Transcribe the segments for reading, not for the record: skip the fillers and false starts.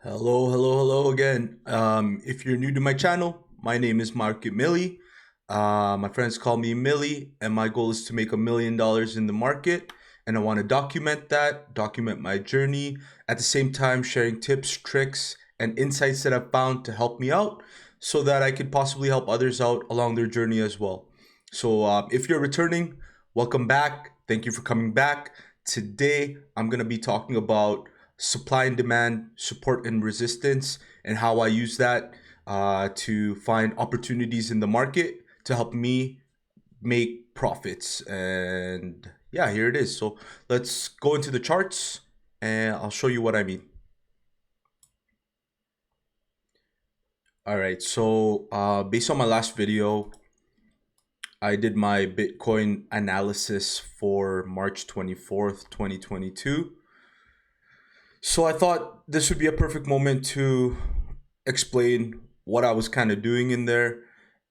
Hello again. If you're new to my channel, my name is Mark Millie. My friends call me Millie, and my goal is to make $1 million in the market. And I want to document that, document my journey, at the same time sharing tips, tricks, and insights that I've found to help me out so that I could possibly help others out along their journey as well. So if you're returning, welcome back. Thank you for coming back. Today, I'm going to be talking about supply and demand, support and resistance, and how I use that to find opportunities in the market to help me make profits. And yeah, here it is. So let's go into the charts and I'll show you what I mean. All right, so based on my last video, I did my Bitcoin analysis for March 24th, 2022. So I thought this would be a perfect moment to explain what I was kind of doing in there,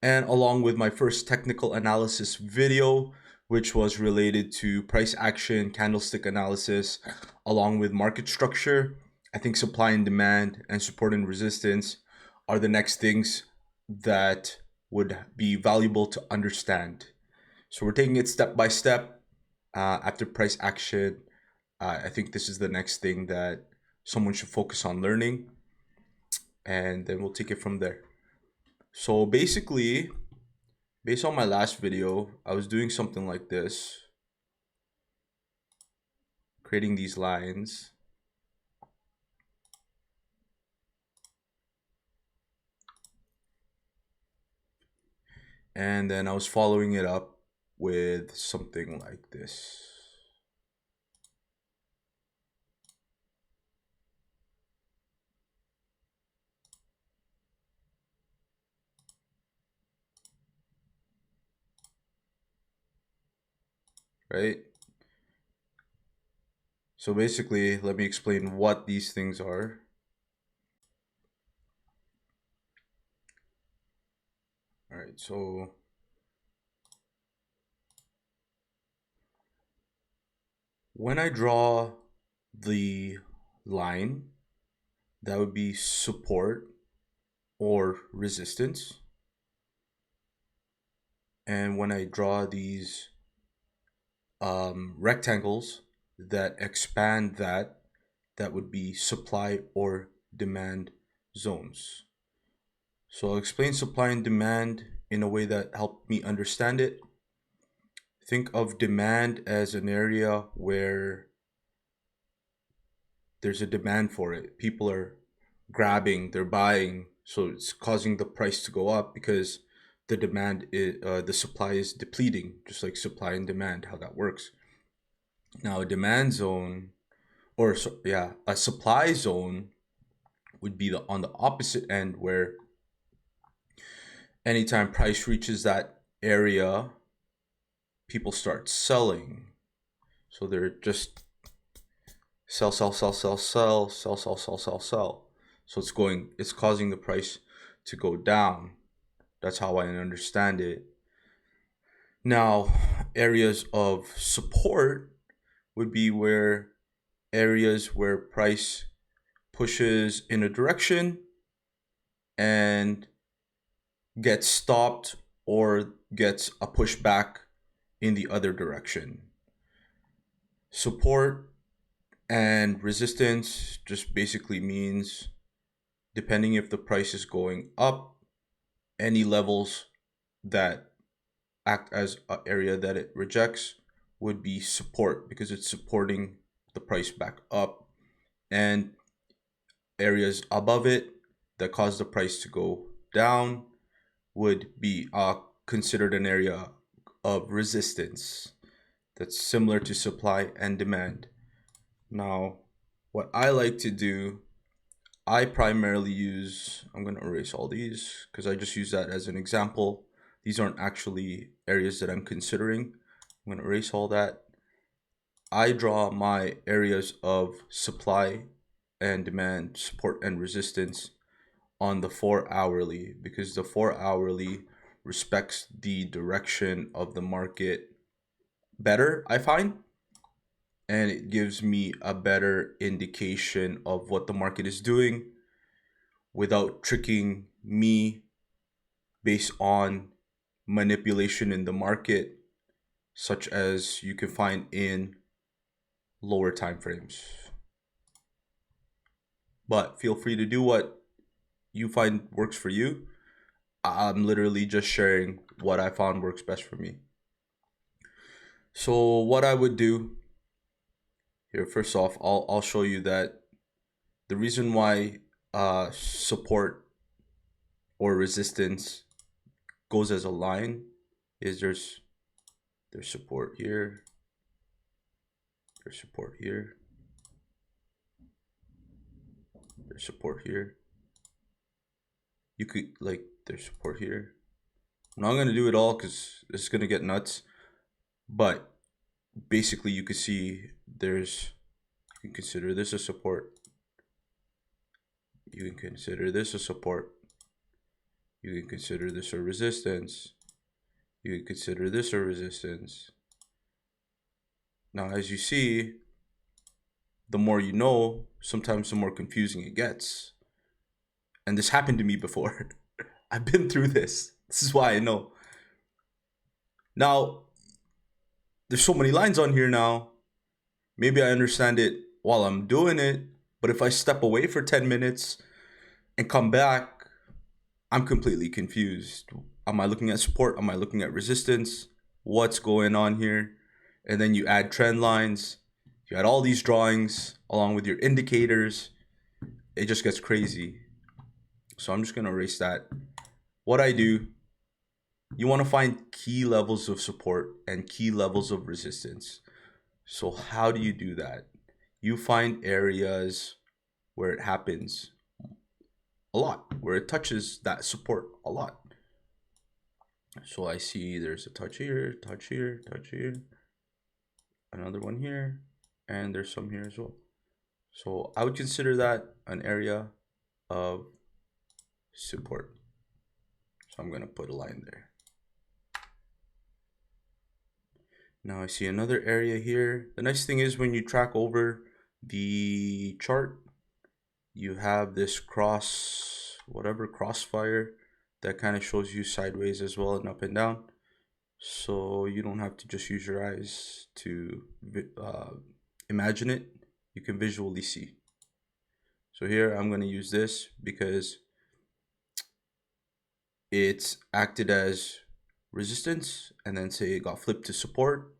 and along with my first technical analysis video, which was related to price action, candlestick analysis, along with market structure. I think supply and demand and support and resistance are the next things that would be valuable to understand. So we're taking it step by step. After price action, I think this is the next thing that someone should focus on learning, and then we'll take it from there. So basically, based on my last video, I was doing something like this, creating these lines. And then I was following it up with something like this. Right? So basically, let me explain what these things are. All right, so when I draw the line, that would be support or resistance. And when I draw these rectangles that expand that, that would be supply or demand zones. So I'll explain supply and demand in a way that helped me understand it. Think of demand as an area where there's a demand for it. People are grabbing, they're buying, so it's causing the price to go up because the supply is depleting, just like supply and demand, how that works. Now, a demand zone, a supply zone would be on the opposite end, where anytime price reaches that area, people start selling. So they're just sell. So it's causing the price to go down. That's how I understand it. Now, areas of support would be where areas where price pushes in a direction and gets stopped or gets a pushback in the other direction. Support and resistance just basically means, depending if the price is going up, any levels that act as an area that it rejects would be support, because it's supporting the price back up, and areas above it that cause the price to go down would be considered an area of resistance. That's similar to supply and demand. Now, what I like to do, I primarily use, I'm going to erase all these because I just use that as an example. These aren't actually areas that I'm considering. I'm going to erase all that. I draw my areas of supply and demand, support and resistance on the 4-hourly, because the 4-hourly respects the direction of the market better, I find, and it gives me a better indication of what the market is doing without tricking me based on manipulation in the market, such as you can find in lower time frames. But feel free to do what you find works for you. I'm literally just sharing what I found works best for me. So what I would do here, first off, I'll show you that the reason why support or resistance goes as a line is there's support here, there's support here, there's support here. You could like there's support here. I'm not gonna do it all because it's gonna get nuts, but basically you could see there's, you can consider this a support, you can consider this a support, you can consider this a resistance, you can consider this a resistance. Now as you see, the more you know, sometimes the more confusing it gets. And this happened to me before. I've been through this. This is why I know. Now, there's so many lines on here now. Maybe I understand it while I'm doing it, but if I step away for 10 minutes and come back, I'm completely confused. Am I looking at support? Am I looking at resistance? What's going on here? And then you add trend lines. You add all these drawings along with your indicators. It just gets crazy. So I'm just going to erase that. What I do, you want to find key levels of support and key levels of resistance. So how do you do that? You find areas where it happens a lot, where it touches that support a lot. So I see there's a touch here, touch here, touch here, another one here, and there's some here as well. So I would consider that an area of support. So I'm gonna put a line there. Now I see another area here. The nice thing is when you track over the chart, you have this crossfire that kind of shows you sideways as well and up and down. So you don't have to just use your eyes to imagine it. You can visually see. So here I'm going to use this because it's acted as resistance, and then say it got flipped to support.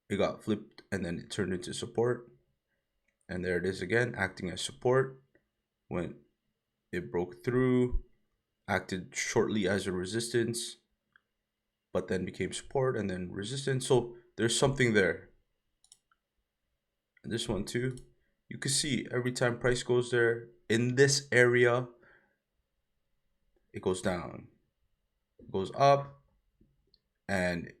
It got flipped and then it turned into support. And there it is again, acting as support. When it broke through, acted shortly as a resistance, but then became support and then resistance. So there's something there. And this one too, you can see every time price goes there, in this area, it goes down, it goes up, and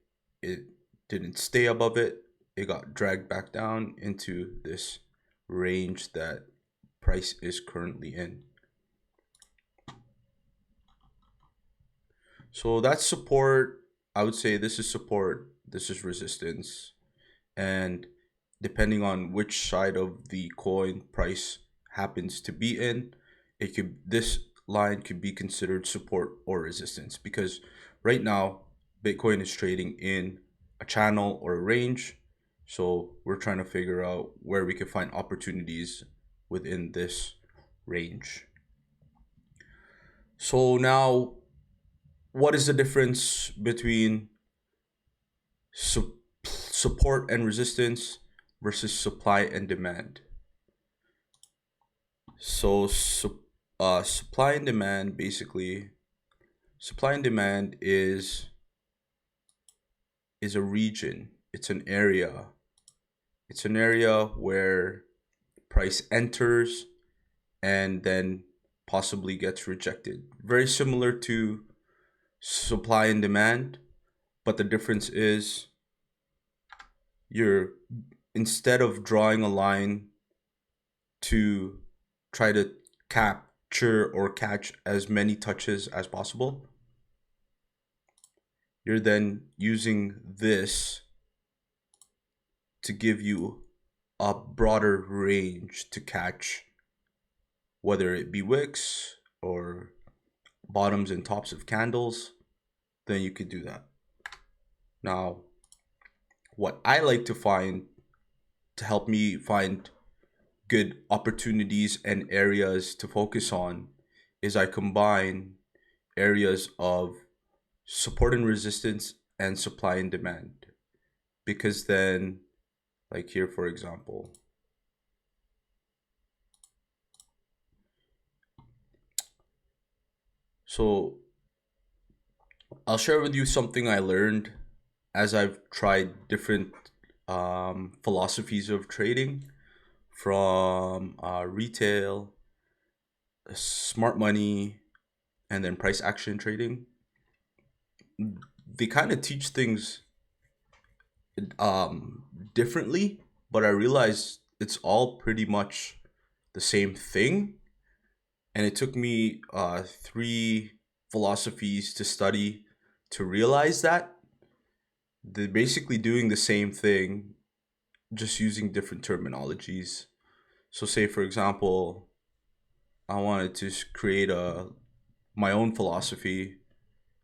it didn't stay above it. It got dragged back down into this range that price is currently in. So that's support. I would say this is support, this is resistance. And depending on which side of the coin price happens to be in, this line could be considered support or resistance, because right now Bitcoin is trading in a channel or a range. So we're trying to figure out where we can find opportunities within this range. So now, what is the difference between support and resistance versus supply and demand? So supply and demand, basically, supply and demand is a region. It's an area. It's an area where price enters and then possibly gets rejected. Very similar to supply and demand, but the difference is instead of drawing a line to try to capture or catch as many touches as possible, you're then using this to give you a broader range to catch, whether it be wicks or bottoms and tops of candles, then you could do that. Now, what I like to find to help me find good opportunities and areas to focus on is I combine areas of support and resistance and supply and demand. Because then, like here, for example, so I'll share with you something I learned as I've tried different philosophies of trading, from retail, smart money, and then price action trading. They kind of teach things differently, but I realized it's all pretty much the same thing. And it took me three philosophies to study to realize that they're basically doing the same thing, just using different terminologies. So, say for example, I wanted to create a my own philosophy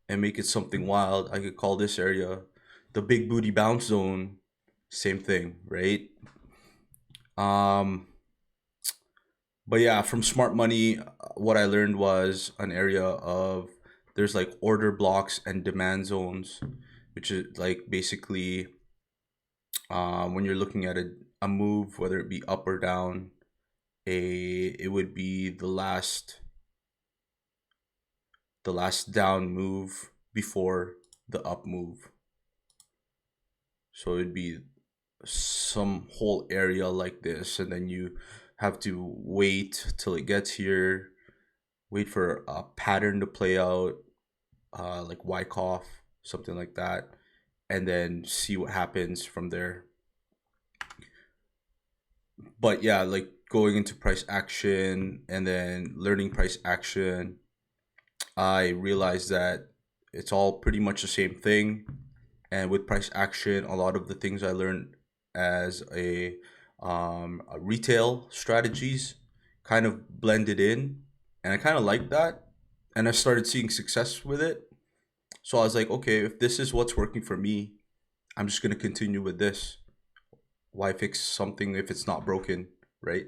and make it something wild. I could call this area the big booty bounce zone. Same thing, right? Um, but yeah, from smart money, what I learned was an area of there's like order blocks and demand zones, which is like basically when you're looking at a move, whether it be up or down, it would be the last down move before the up move. So it'd be some whole area like this, and then you have to wait till it gets here, wait for a pattern to play out, like Wyckoff, something like that, and then see what happens from there. But yeah, like going into price action and then learning price action, I realized that it's all pretty much the same thing. And with price action, a lot of the things I learned as a retail strategies kind of blended in, and I kind of like that. And I started seeing success with it. So I was like, okay, if this is what's working for me, I'm just gonna continue with this. Why fix something if it's not broken, right?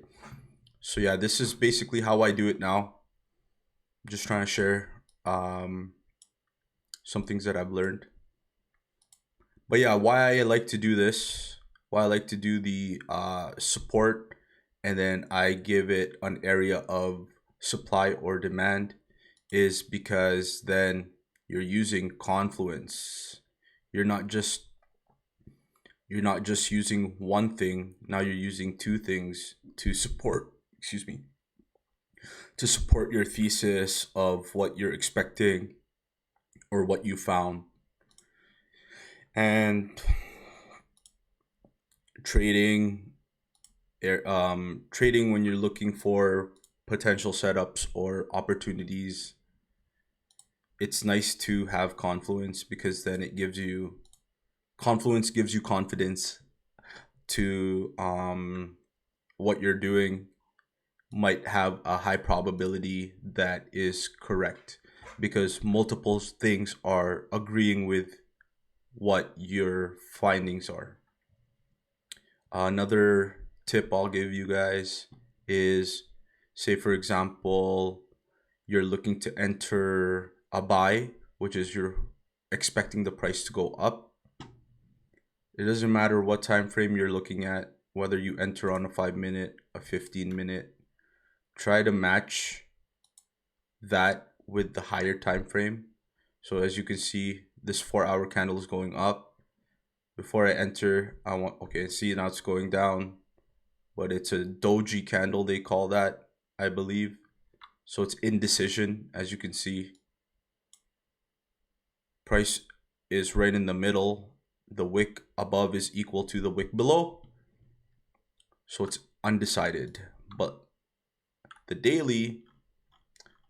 So yeah, this is basically how I do it now. Just trying to share some things that I've learned. But yeah, why I like to do this, why I like to do the support, and then I give it an area of supply or demand, is because then you're using confluence. You're not just you're not just using one thing. Now you're using two things to support. Excuse me, to support your thesis of what you're expecting or what you found. And trading trading when you're looking for potential setups or opportunities, it's nice to have confluence, because then it gives you confluence gives you confidence to what you're doing might have a high probability that is correct, because multiple things are agreeing with what your findings are. Another tip I'll give you guys is, say for example, you're looking to enter a buy, which is you're expecting the price to go up. It doesn't matter what time frame you're looking at, whether you enter on a 5 minute, a 15 minute. Try to match that with the higher time frame. So as you can see, this 4 hour candle is going up. Before I enter, I want, okay, see now it's going down, but it's a doji candle, they call that, I believe. So it's indecision, as you can see. Price is right in the middle. The wick above is equal to the wick below. So it's undecided. But the daily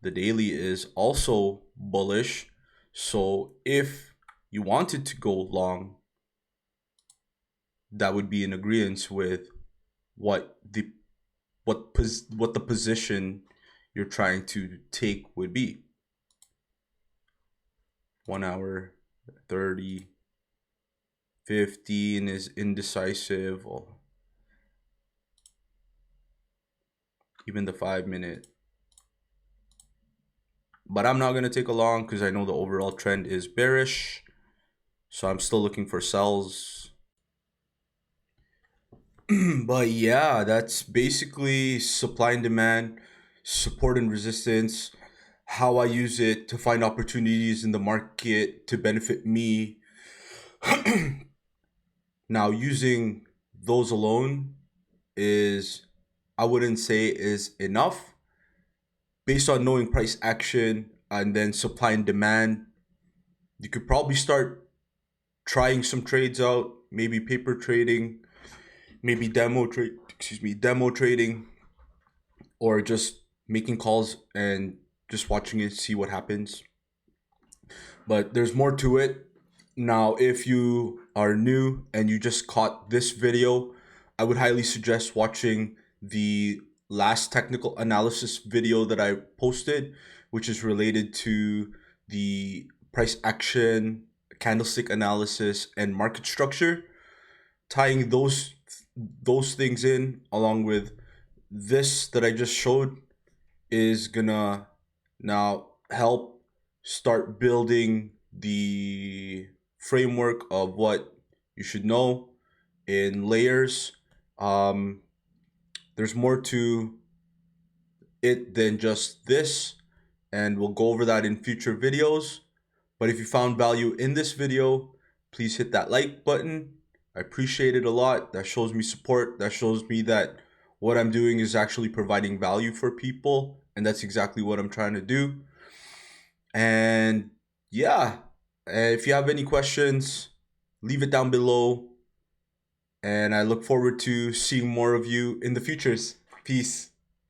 is also bullish. So if you wanted to go long, that would be in agreement with what the position you're trying to take would be. 1 hour, 30, 15 is indecisive. Or even the 5-minute. But I'm not going to take a long because I know the overall trend is bearish. So I'm still looking for sells. But yeah, that's basically supply and demand, support and resistance, how I use it to find opportunities in the market to benefit me. Now, using those alone is, I wouldn't say is enough. Based on knowing price action and then supply and demand, you could probably start trying some trades out, maybe paper trading, maybe demo trading, or just making calls and just watching it, see what happens. But there's more to it. Now, if you are new and you just caught this video, I would highly suggest watching the last technical analysis video that I posted, which is related to the price action, candlestick analysis, and market structure. Tying those things in along with this that I just showed is gonna now help start building the framework of what you should know in layers. Um, there's more to it than just this, and we'll go over that in future videos. But if you found value in this video, please hit that like button. I appreciate it a lot. That shows me support. That shows me that what I'm doing is actually providing value for people, and that's exactly what I'm trying to do. And yeah, if you have any questions, leave it down below. And I look forward to seeing more of you in the futures. Peace.